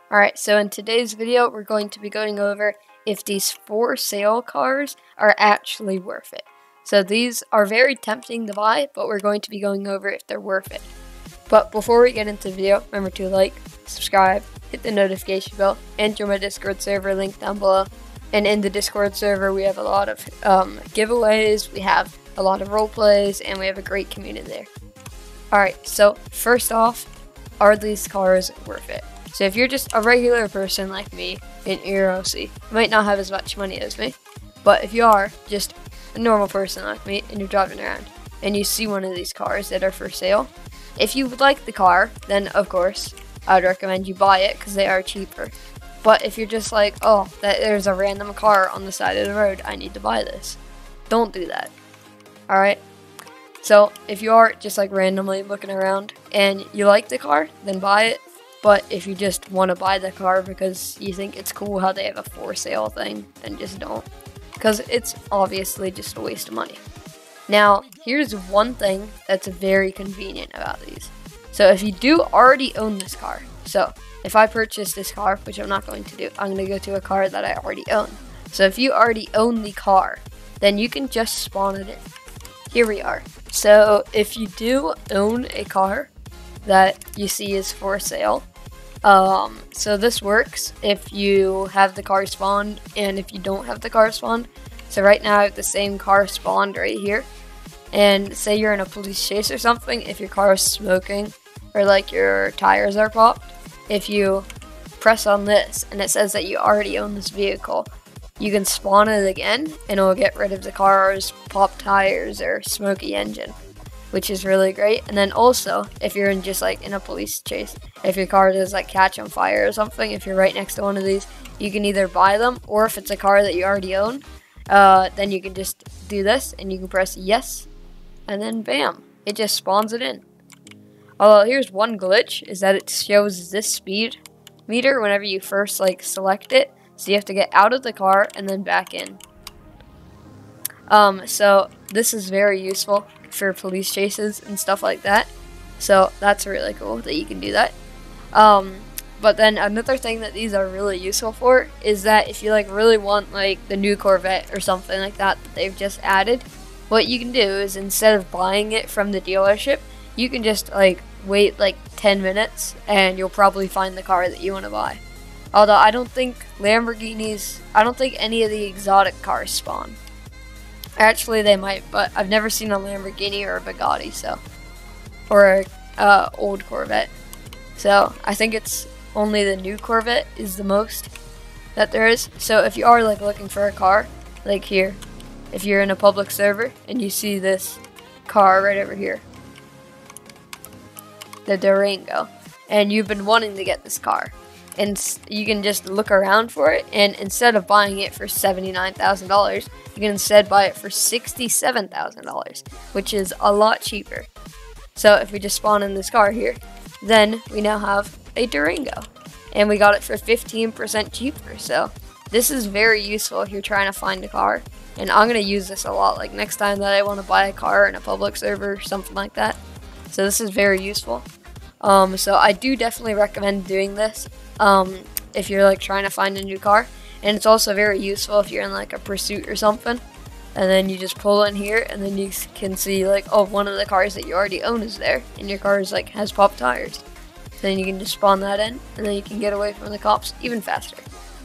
Alright, so in today's video, we're going to be going over if these for sale cars are actually worth it. So these are very tempting to buy, but we're going to be going over if they're worth it. But before we get into the video, remember to like, subscribe, hit the notification bell, and join my Discord server link down below. And in the Discord server, we have a lot of giveaways, we have a lot of role plays, and we have a great community there. Alright, so first off, are these cars worth it? So if you're just a regular person like me in ERLC, you might not have as much money as me, but if you are just a normal person like me and you're driving around and you see one of these cars that are for sale, if you would like the car, then of course I would recommend you buy it because they are cheaper. But if you're just like, oh, there's a random car on the side of the road, I need to buy this, don't do that. Alright? So if you are just like randomly looking around and you like the car, then buy it. But if you just want to buy the car because you think it's cool how they have a for sale thing, then just don't. Because it's obviously just a waste of money. Now, here's one thing that's very convenient about these. So if you do already own this car, so if I purchase this car, which I'm not going to do, I'm going to go to a car that I already own. So if you already own the car, then you can just spawn it in. Here we are. So if you do own a car that you see is for sale, so this works if you have the car spawned and if you don't have the car spawned. So right now I have the same car spawned right here, and say you're in a police chase or something, if your car is smoking or like your tires are popped, if you press on this and it says that you already own this vehicle, you can spawn it again and it will get rid of the car's popped tires or smoky engine, which is really great. And then also, if you're in just like in a police chase, if your car does like catch on fire or something, if you're right next to one of these, you can either buy them, or if it's a car that you already own, then you can just do this and you can press yes, and then bam, it just spawns it in. Although here's one glitch, is that it shows this speed meter whenever you first like select it, so you have to get out of the car and then back in. So this is very useful for police chases and stuff like that. So that's really cool that you can do that. But then another thing that these are really useful for is that if you like really want like the new Corvette or something like that they've just added, what you can do is instead of buying it from the dealership, you can just like wait like 10 minutes and you'll probably find the car that you want to buy. Although I don't think Lamborghinis, I don't think any of the exotic cars spawn. Actually, they might, but I've never seen a Lamborghini or a Bugatti, so, or a old Corvette. So I think it's only the new Corvette is the most that there is. So if you are like looking for a car, like here, if you're in a public server and you see this car right over here, the Durango, and you've been wanting to get this car, and you can just look around for it, and instead of buying it for $79,000, you can instead buy it for $67,000, which is a lot cheaper. So if we just spawn in this car here, then we now have a Durango, and we got it for 15% cheaper. So this is very useful if you're trying to find a car, and I'm going to use this a lot, like next time that I want to buy a car in a public server or something like that. So this is very useful. So I do definitely recommend doing this if you're like trying to find a new car, and it's also very useful if you're in like a pursuit or something, and then you just pull in here and then you can see like, oh, one of the cars that you already own is there and your car is like has popped tires. Then you can just spawn that in and then you can get away from the cops even faster.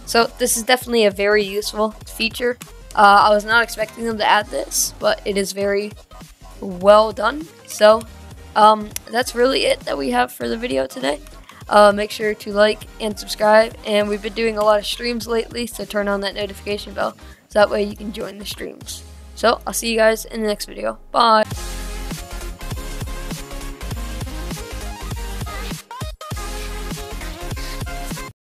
So this is definitely a very useful feature. I was not expecting them to add this, but it is very well done. So that's really it that we have for the video today. Make sure to like and subscribe, and we've been doing a lot of streams lately, so turn on that notification bell so that way you can join the streams. So I'll see you guys in the next video. Bye.